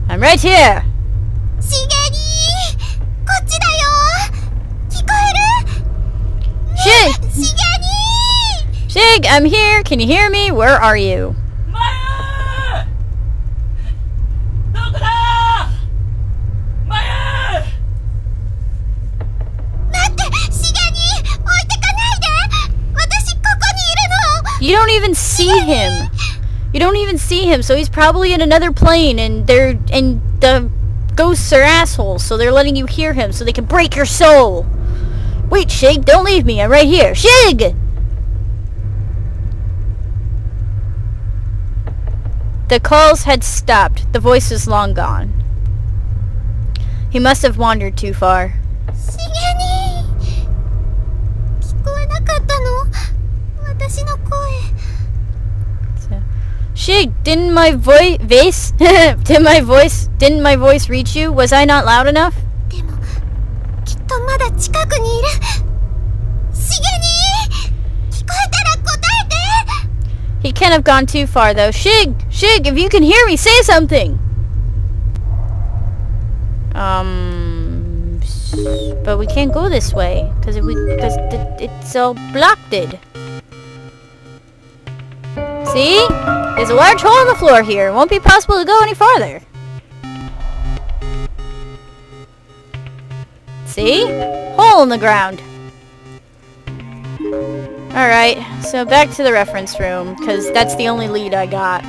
I'm right here. Shig! Shig, I'm here. Can you hear me? Where are you? You don't even see him. You don't even see him, so he's probably in another plane, and the ghosts are assholes, so they're letting you hear him so they can break your soul. Wait, Shig, don't leave me. I'm right here. Shig! The calls had stopped. The voice was long gone. He must have wandered too far. Shig, didn't my voice reach you? Was I not loud enough? He can't have gone too far though. Shig, if you can hear me, say something. But we can't go this way because it's all blocked. See? There's a large hole in the floor here. It won't be possible to go any farther. See? Hole in the ground. Alright, so back to the reference room, because that's the only lead I got.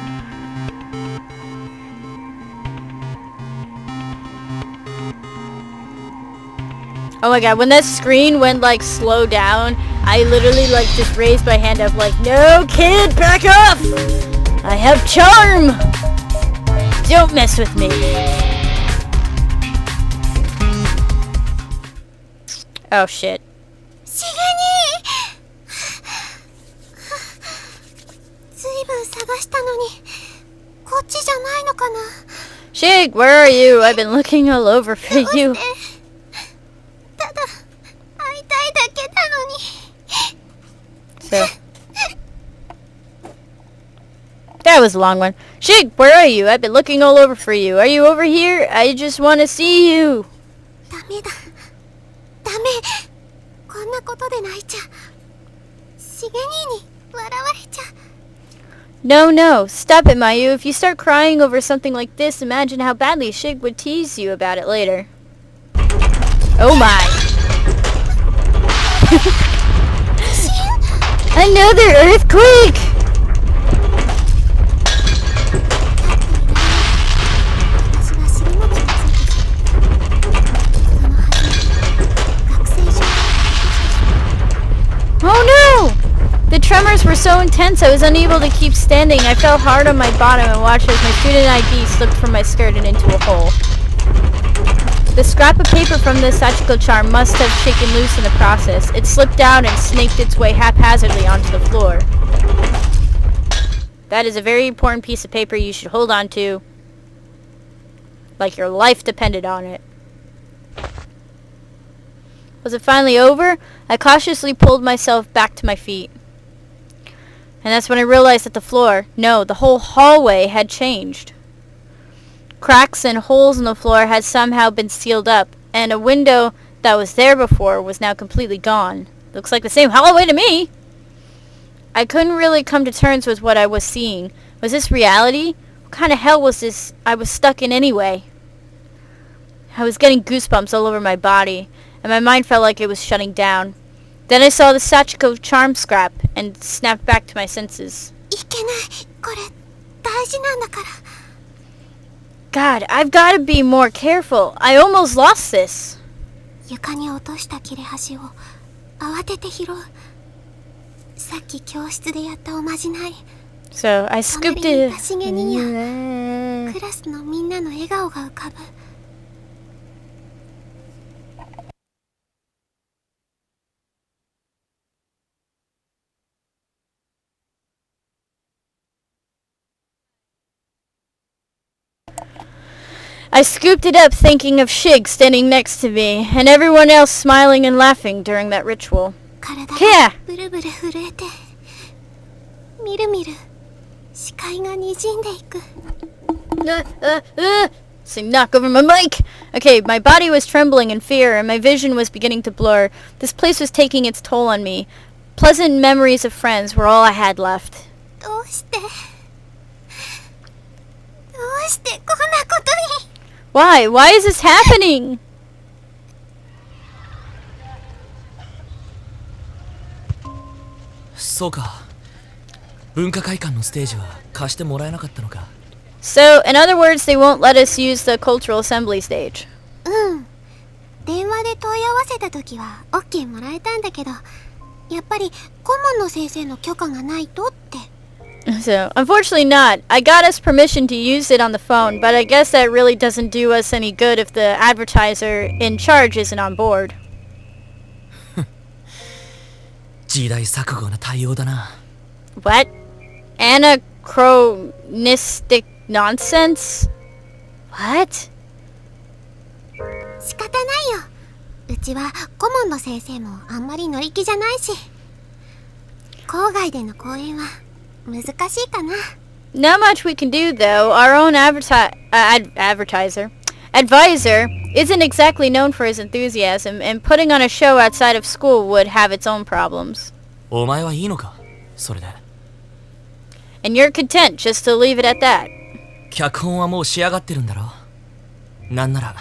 Oh my god, when that screen went like slow down, I literally like just raised my hand up like, no kid, back off! I have charm! Don't mess with me. Oh shit. Shig, where are you? I've been looking all over for you. So that was a long one. Shig, where are you? I've been looking all over for you. Are you over here? I just want to see you. No. Stop it, Mayu. If you start crying over something like this, imagine how badly Shig would tease you about it later. Oh my. Another earthquake! Oh no! The tremors were so intense I was unable to keep standing. I fell hard on my bottom and watched as my student ID slipped from my skirt and into a hole. The scrap of paper from the Sachiko charm must have shaken loose in the process. It slipped down and snaked its way haphazardly onto the floor. That is a very important piece of paper you should hold on to, like your life depended on it. Was it finally over? I cautiously pulled myself back to my feet. And that's when I realized that the floor, no, the whole hallway had changed. Cracks and holes in the floor had somehow been sealed up, and a window that was there before was now completely gone. Looks like the same hallway to me! I couldn't really come to terms with what I was seeing. Was this reality? What kind of hell was this I was stuck in anyway? I was getting goosebumps all over my body, and my mind felt like it was shutting down. Then I saw the Sachiko charm scrap, and snapped back to my senses. God, I've got to be more careful. I almost lost this. So I scooped it. I scooped it up thinking of Shig standing next to me, and everyone else smiling and laughing during that ritual. Yeah! 視界が滲んでいく。So knock over my mic! Okay, my body was trembling in fear and my vision was beginning to blur. This place was taking its toll on me. Pleasant memories of friends were all I had left. どうしてこんなことに。 Why? Why is this happening? そうか。文化会館のステージは貸してもらえなかったのか。So, in other words, they won't let us use the cultural assembly stage. うん。電話で問い合わせた時は OK もらえたんだけど、やっぱり顧問の先生の許可がないとって。So, unfortunately not. I got us permission to use it on the phone, but I guess that really doesn't do us any good if the advertiser in charge isn't on board. 時代錯誤な対応だな。What? Anachronistic nonsense? What? 仕方ないよ。うちは顧問の先生もあんまり乗り気じゃないし。郊外での講演は難しいかな。Not much we can do, though. Our own advisor isn't exactly known for his enthusiasm, and putting on a show outside of school would have its own problems. お前はいいのか、それで。And you're content just to leave it at that. 脚本はもう仕上がってるんだろ。なんなら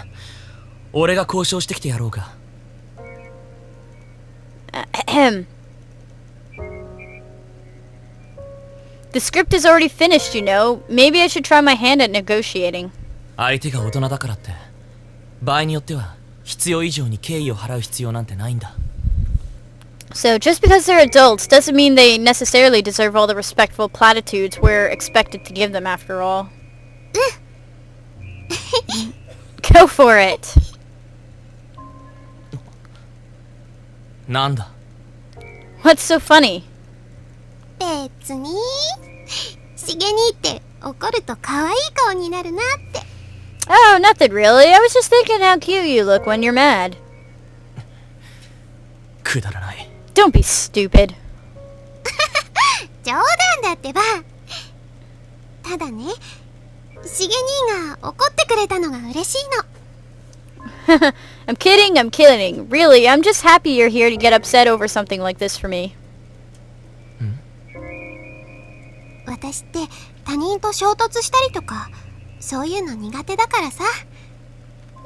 俺が交渉してきてやろうか。The script is already finished, you know. Maybe I should try my hand at negotiating. 相手が大人だからって場合によっては必要以上に敬意を払う必要なんてないんだ。 So, just because they're adults doesn't mean they necessarily deserve all the respectful platitudes we're expected to give them after all. Go for it. なんだ。 What's so funny? 別にしげにって怒ると可愛い顔になるなって。 Oh, nothing really. I was just thinking how cute you look when you're mad. くだらない。 Don't be stupid. 冗談だってば。ただね、しげ兄が怒ってくれたのが嬉しいの。I'm kidding. Really, I'm just happy you're here to get upset over something like this for me. 私って他人と衝突したりとかそういうの苦手だからさ。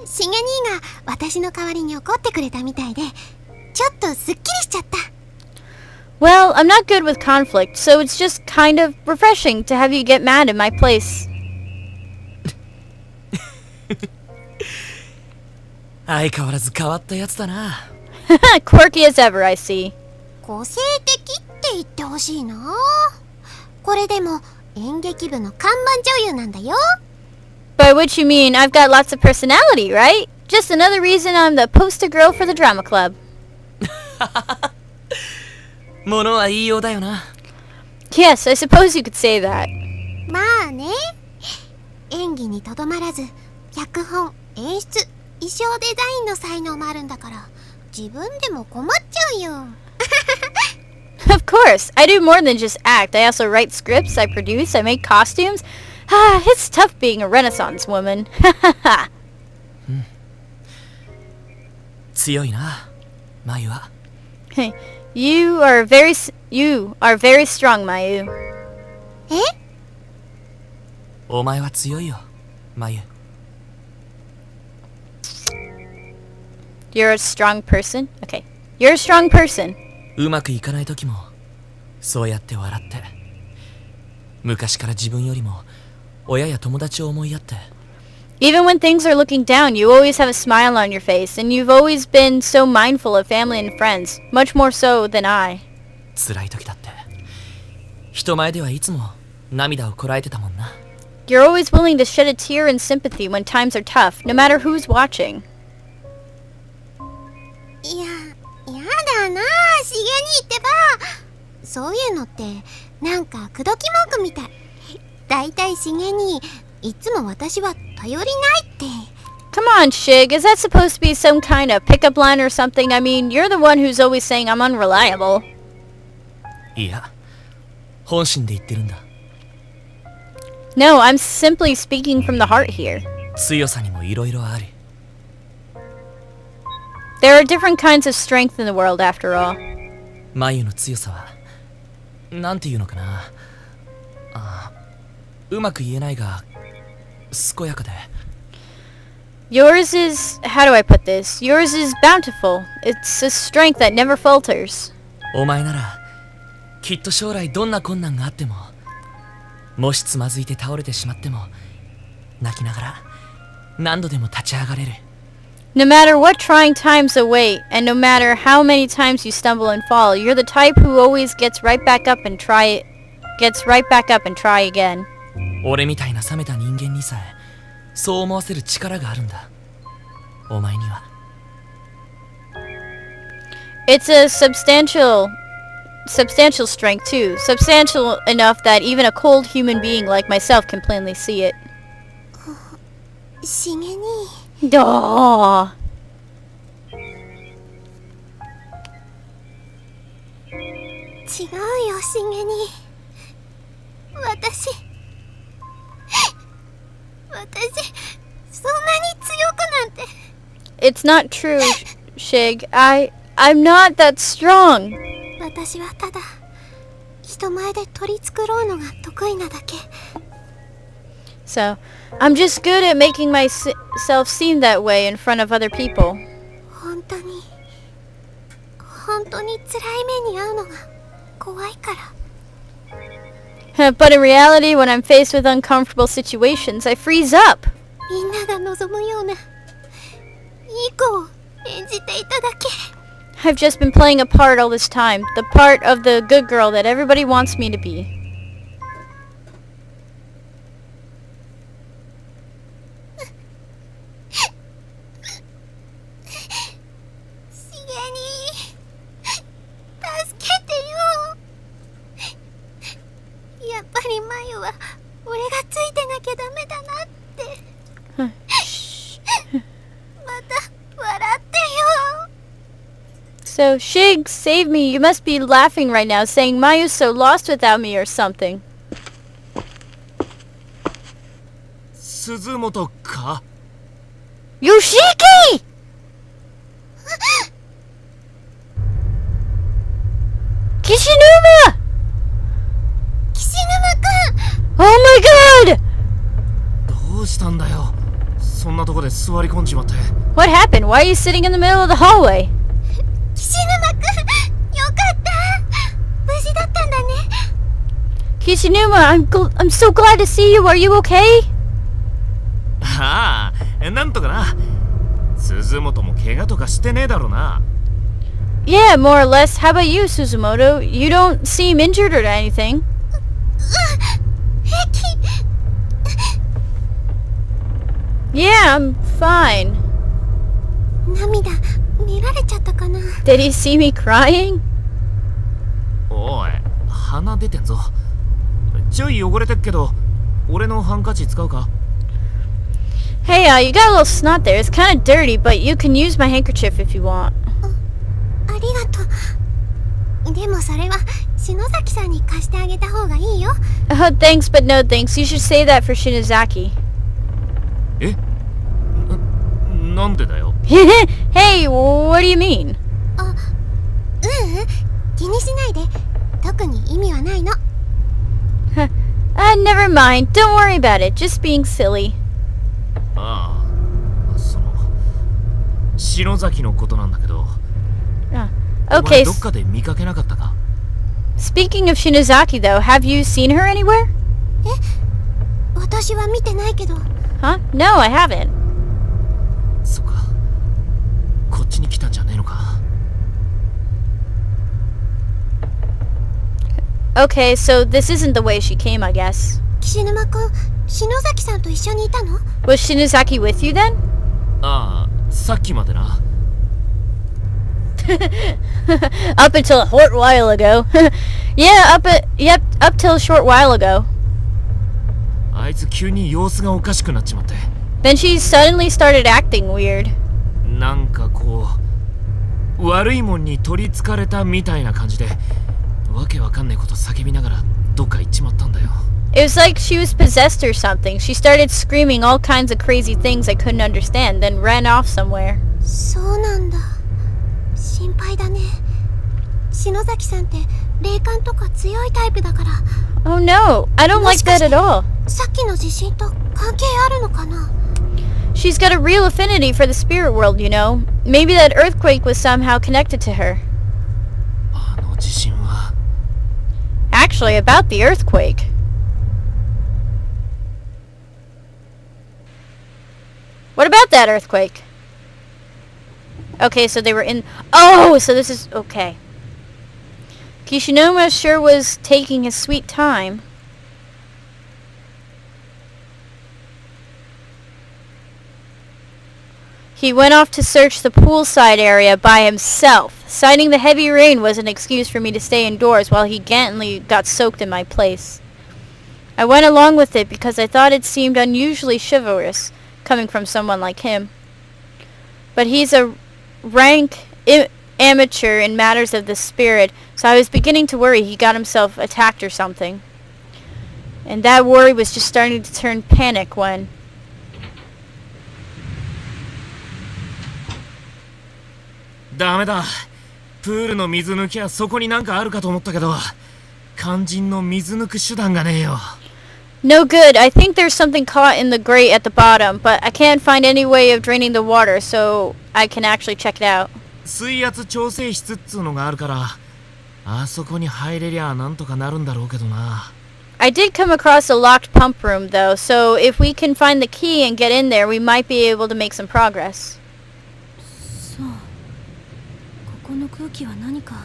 しげ兄が私の代わりに怒ってくれたみたいでちょっとすっきりしちゃった。 Well, I'm not good with conflict, so it's just kind of refreshing to have you get mad in my place. 相変わらず変わったやつだな。Quirky as ever, I see. 個性的って言ってほしいな。これでも演劇部の看板女優なんだよ。 By which you mean I've got lots of personality, right? Just another reason I'm the poster girl for the drama club. ものは言いようだよな。 Yes, I suppose you could say that. まあね、演技にとどまらず脚本、演出、衣装デザインの才能もあるんだから自分でも困っちゃうよ。Of course, I do more than just act. I also write scripts, I produce, I make costumes. It's tough being a Renaissance woman. 強いな、眉は。You are very strong, Mayu. え？お前は強いよ、眉。You're a strong person? Okay. You're a strong person. うまくいかない時もそうやって笑って、昔から自分よりも親や友達を思いやって。 Even when things are looking down, you always have a smile on your face, and you've always been so mindful of family and friends, much more so than I. 辛い時だって人前ではいつも涙をこらえてたもんな。 You're always willing to shed a tear in sympathy when times are tough, no matter who's watching. やだな、しげにってば。そういうのってなんか口説き文句みたい。だいたいしげにいつも私は頼りないって。 Come on, Shig, is that supposed to be some kind of pickup line or something? I mean, you're the one who's always saying I'm unreliable. いや、本心で言ってるんだ。No, I'm simply speaking from the heart here. 強さにもいろいろある。 There are different kinds of strength in the world after all. 眉の強さはなんていうのかな、うまく言えないが健やかで。 Yours is... how do I put this? Yours is bountiful. It's a strength that never falters. お前ならきっと将来どんな困難があっても、もしつまずいて倒れてしまっても泣きながら何度でも立ち上がれる。 No matter what trying times await, and no matter how many times you stumble and fall, you're the type who always gets right back up and try again. 俺みたいな冷めた人間にさえそう思わせる力があるんだ、お前には。 It's a substantial strength too. Substantial enough that even a cold human being like myself can plainly see it. しげに Aww. 違うよ、しげに。私そんなに強くなんて。 It's not true, Shig. I'm not that strong. 私はただ人前で取り繕うのが得意なだけ。 So, I'm just good at making myself seem that way in front of other people. 本当に辛い目に遭うのが怖いから。 But in reality, when I'm faced with uncomfortable situations, I freeze up. みんなが望むようないい子を演じていただけ。 I've just been playing a part all this time. The part of the good girl that everybody wants me to be. しげに助けてよ。やっぱり眉は俺がついてなきゃダメだなって。また笑ってよ。 So, Shig, save me. You must be laughing right now, saying Mayu's so lost without me or something. 鈴本か？ Yoshiki! Kishinuma! 岸沼くん。 Oh my god! どうしたんだよ、そんなとこで座り込んじまって。 What happened? Why are you sitting in the middle of the hallway? 岸沼くん、よかった。無事だったんだね。 Kishinuma, I'm so glad to see you. Are you okay? ああ、なんとかな。鈴本も怪我とかしてねえだろうな。 Yeah, more or less. How about you, Suzumoto? You don't seem injured or anything. 平気。 Yeah, I'm fine. 涙見られちゃったかな。 Did he see me crying? おい、鼻出てんぞ。ちょい汚れてっけど、俺のハンカチ使うか？ Hey, you got a little snot there. It's kind of dirty, but you can use my handkerchief if you want. ありがとう。でもそれは篠崎さんに貸してあげた方がいいよ。 Oh, thanks, but no thanks. You should say that for Shinozaki. え？なんでだよ。Hey, what do you mean? 気にしないで。特に意味はないの。 Never mind. Don't worry about it. Just being silly. ああ、その篠崎のことなんだけど。お Okay. 前どっかで見かけなかったか？ Speaking of Shinozaki, though, have you seen her anywhere? 私は見てないけど。 Huh? No, I haven't. そっか。こっちに来たんじゃねえのか。 Okay, so this isn't the way she came, I guess. 岸沼くん、篠崎さんと一緒にいたの？ Was Shinozaki with you then? ああ、さっきまでな。Up until a short while ago. Yeah, up till a short while ago. あいつ急に様子がおかしくなっちまって。 Then she suddenly started acting weird. なんかこう悪いもんに取りつかれたみたいな感じで、わけわかんないこと叫びながらどっか行っちまったんだよ。It was like she was possessed or something. She started screaming all kinds of crazy things I couldn't understand, then ran off somewhere. そうなんだ。心配だね。篠崎さんって霊感とか強いタイプだから。 Oh no, I don't like that at all. さっきの地震と関係あるのかな？ She's got a real affinity for the spirit world, you know. Maybe that earthquake was somehow connected to her. あの地震は Actually, about the earthquake. What about that earthquake? Okay, so they were in... Oh, so this is... Okay. Kishinoma sure was taking his sweet time. He went off to search the poolside area by himself. Citing the heavy rain was an excuse for me to stay indoors while he gallantly got soaked in my place. I went along with it because I thought it seemed unusually chivalrous, coming from someone like him. But he's a rank amateur in matters of the spirit, so I was beginning to worry he got himself attacked or something. And that worry was just starting to turn panic when... ダメだ。プールの水抜きはそこになんかあるかと思ったけど、肝心の水抜く手段がねえよ。No good. I think there's something caught in the grate at the bottom, but I can't find any way of draining the water, so I can actually check it out. 水圧調整室っつうのがあるから、あそこに入れりゃなんとかなるんだろうけどな。I did come across a locked pump room, though, so if we can find the key and get in there, we might be able to make some progress. そう。ここの空気は何か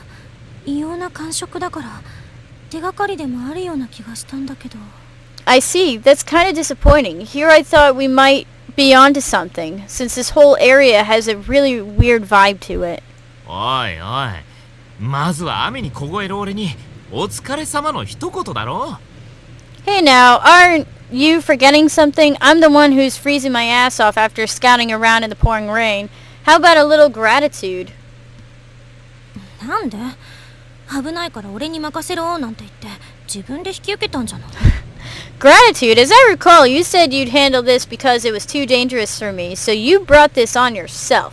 異様な感触だから、手がかりでもあるような気がしたんだけど。I see. That's kind of disappointing. Here I thought we might be onto something, since this whole area has a really weird vibe to it. おいおい、まずは雨に凍える俺にお疲れ様の一言だろ。 Hey now, aren't you forgetting something? I'm the one who's freezing my ass off after scouting around in the pouring rain. How about a little gratitude? なんで？危ないから俺に任せろなんて言って自分で引き受けたんじゃない？ Gratitude? As I recall, you said you'd handle this because it was too dangerous for me, so you brought this on yourself.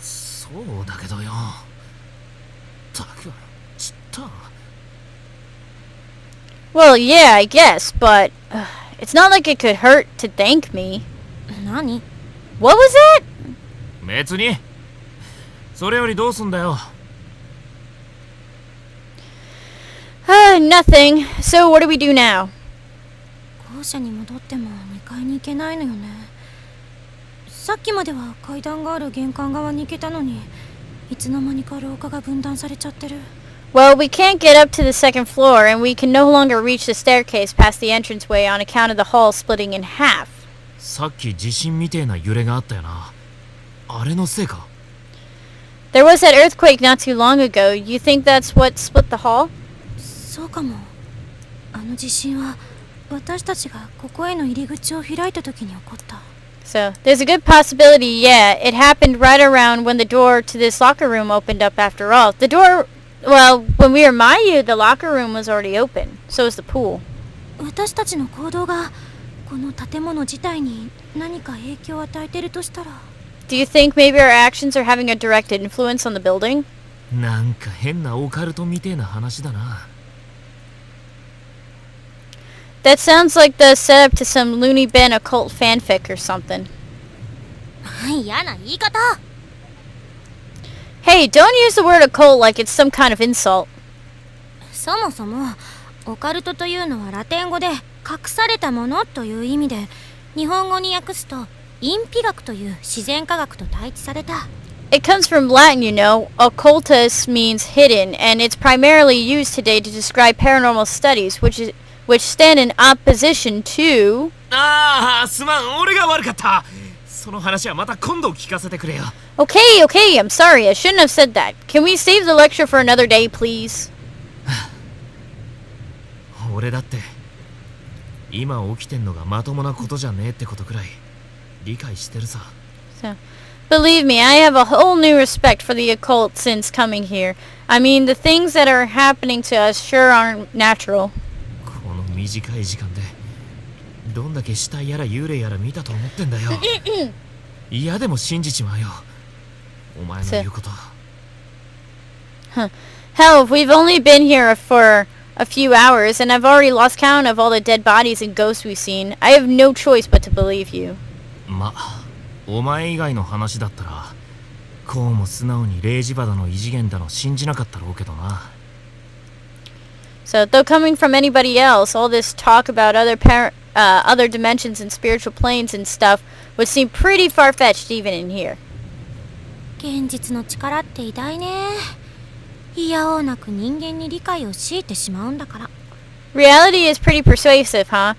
そうだけどよ。たく、ちった。Well, yeah, I guess, but it's not like it could hurt to thank me. 何？ What was it? 別に。それよりどうすんだよ。Nothing. So what do we do now? 校舎に戻っても2階に行けないのよね。さっきまでは階段がある玄関側に行けたのに、いつの間にか廊下が分断されちゃってる。Well, we can't get up to the second floor, and we can no longer reach the staircase past the entranceway on account of the hall splitting in half. さっき地震みてえな揺れがあったよな。あれのせいか。 There was that earthquake not too long ago. You think that's what split the hall? そうかも。あの地震は私たちがここへの入り口を開いた時に起こった。 So, there's a good possibility, yeah. It happened right around when the door to this locker room opened up after all. The door... Well, when we were Mayu, the locker room was already open. So was the pool. 私たちの行動がこの建物自体に何か影響を与えてるとしたら。 Do you think maybe our actions are having a direct influence on the building? なんか変なオカルトみてえな話だな。That sounds like the setup to some loony bin occult fanfic or something. 嫌な言い方。 Hey, don't use the word occult like it's some kind of insult. そもそもオカルトというのはラテン語で隠されたものという意味で、日本語に訳すと隠秘学という自然科学と対一された。 It comes from Latin, you know. Occultus means hidden, and it's primarily used today to describe paranormal studies, which stand in opposition to... ああ、すまん、俺が悪かった。その話はまた今度聞かせてくれよ。Okay, I'm sorry. I shouldn't have said that. Can we save the lecture for another day, please? 俺だって今起きてんのがまともなことじゃねえってことくらい理解してるさ。 So, believe me, I have a whole new respect for the occult since coming here. I mean, the things that are happening to us sure aren't natural. この短い時間でどんだけ死体やら幽霊やら見たと思ってんだよ。嫌でも信じちまうよ。お前の言うこと。Huh. Hell, we've only been here for a few hours, and I've already lost count of all the dead bodies and ghosts we've seen. I have no choice but to believe you. ま、お前以外の話だったら、こうも素直に霊磁場だの異次元だの信じなかったろうけどな。So, though coming from anybody else, all this talk about other dimensions and spiritual planes and stuff would seem pretty far-fetched even in here. 現実の力って偉大ね。いやおうなく人間に理解を強いてしまうんだから。Reality is pretty persuasive, huh?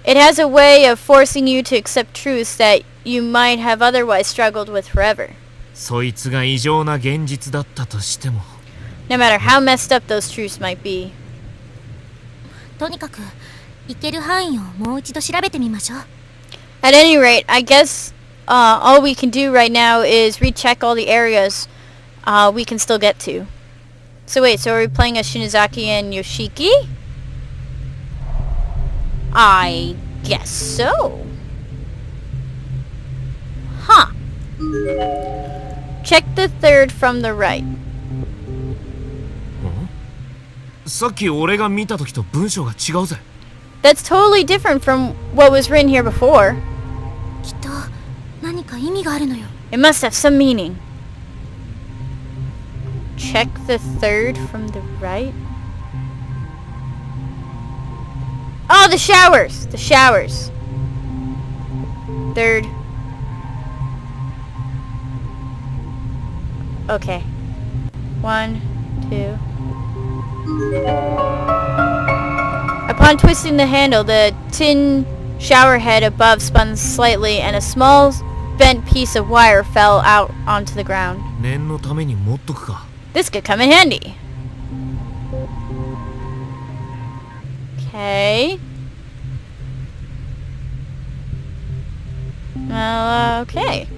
It has a way of forcing you to accept truths that you might have otherwise struggled with forever. そいつが異常な現実だったとしても。No matter how messed up those truths might be. とにかく行ける範囲をもう一度調べてみましょう。At any rate, I guess all we can do right now is recheck all the areas we can still get to. So wait, so are we playing as Shinozaki and Yoshiki? I guess so. Huh. Check the third from the right. さっき俺が見た時と文章が違うぜ。That's totally different from what was written here before. きっと何か意味があるのよ。It must have some meaning. Check the third from the right. Oh, the showers! The showers. Third. Okay. 1, 2. Upon twisting the handle, the tin shower head above spun slightly and a small bent piece of wire fell out onto the ground. 念のために持っとくか。This could come in handy. Okay. Okay.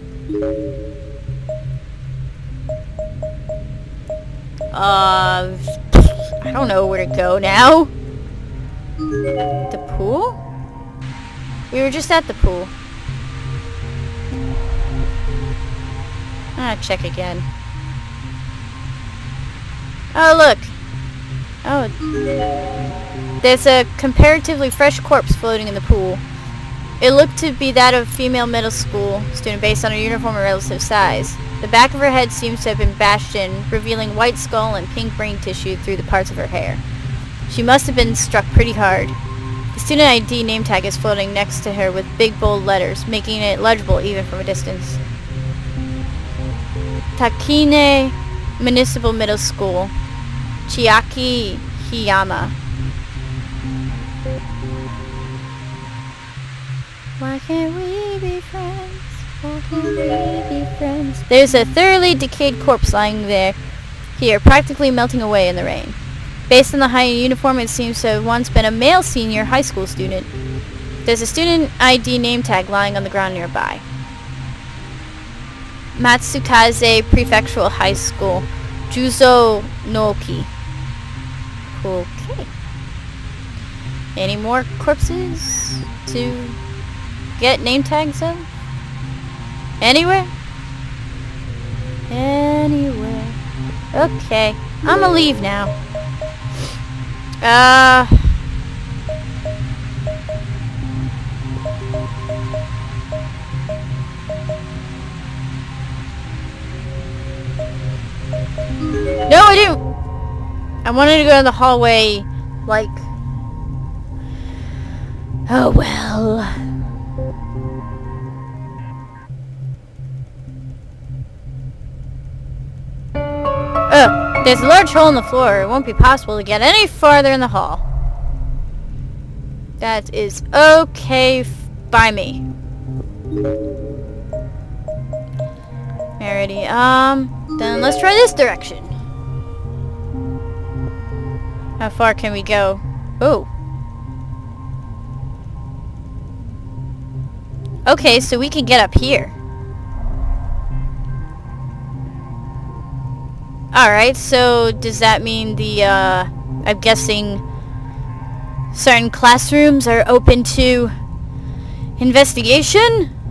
I don't know where to go now. The pool? We were just at the pool. Check again. Oh, look. Oh. There's a comparatively fresh corpse floating in the pool. It looked to be that of a female middle school student based on her uniform and relative size. The back of her head seems to have been bashed in, revealing white skull and pink brain tissue through the parts of her hair. She must have been struck pretty hard. The student ID name tag is floating next to her with big bold letters, making it legible even from a distance. Takine Municipal Middle School, Chiaki Hiyama. Why can't we be friends? Why can't we be friends? There's a thoroughly decayed corpse lying there, here, practically melting away in the rain. Based on the high uniform, it seems to have once been a male senior high school student. There's a student ID name tag lying on the ground nearby. Matsukaze Prefectural High School, Juzo Nooki. Okay. Any more corpses to get name tags of? Anywhere? Anywhere. Okay. I'ma leave now. No, I didn't. I wanted to go in the hallway, like... Oh, well. There's a large hole in the floor. It won't be possible to get any farther in the hall. That is okay by me. Alrighty, then let's try this direction. How far can we go? Oh. Okay, so we can get up here. Alright, so does that mean the, I'm guessing certain classrooms are open to Investigation?